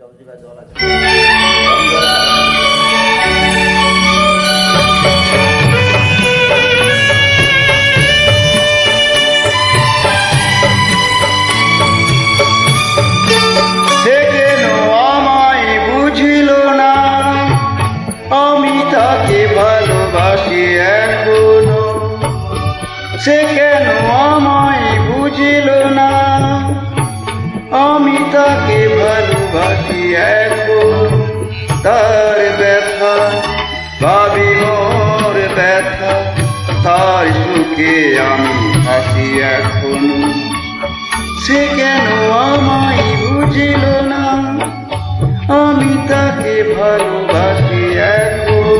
জলজিরা জল আছে। সে কেন আমায় বুঝিল না, আমি তাকে ভালোবাসি এখনো। সে কেন আমায় বুঝিল না, আমি তাকে ভালোবাসি এখনো। তার ব্যথা ভাবি মোর ব্যথা, তার সুখে আমি হাসি এখনো। সে কেন আমায় বুঝিল না, আমি তাকে ভালোবাসি এখনো।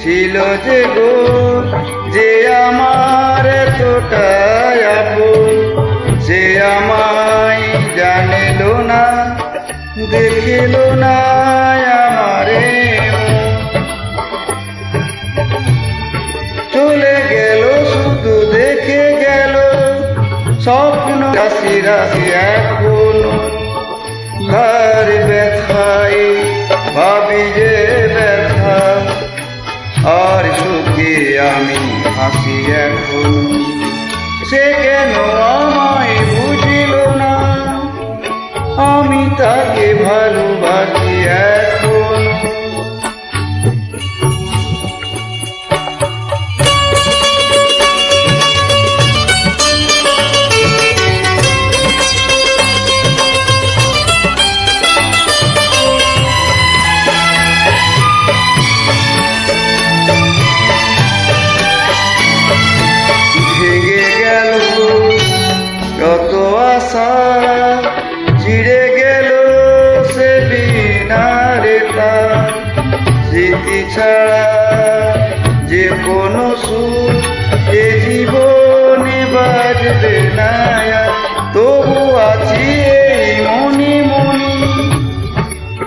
ছিল যে গো, যে আমার এতটাই আপন, সে আমায় জানিল না, দেখিল না আমারে। চলে গেল শুধু দেখে গেল স্বপ্ন রাশি রাশি এখনো। তার ব্যথায় ভাবি যে ব্যথা, আর সুখে আমি হাসি এখন। সে কেন আমায় বুঝিল না, আমি তাকে ভালোবাসি এখন। কত আশা চিড়ে গেল সে বিনারে, তার স্মৃতি ছাড়া যে কোনো সুর এ জীবনে বাজবে না। তবু আছি এই মনি মনি,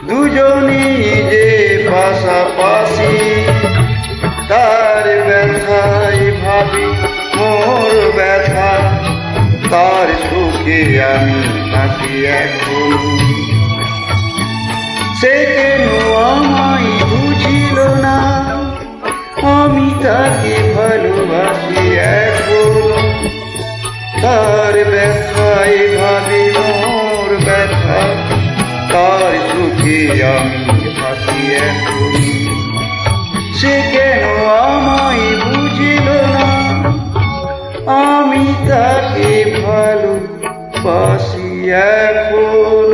দুজনই যে পাশাপাশি। তার ব্যথায় ভাবি মোর ব্যথা, তার সুখে আমি হাসি এখন। সে কেন আমায় বুঝিল না, আমি তাকে ভালোবাসি এখন। তার ব্যথায় ভাবি মোর ব্যথা, তার সুখে আমি হাসি এখন। সে কেন আমায় বুঝিল না, আমি তাকে ভালোবাসি এখন।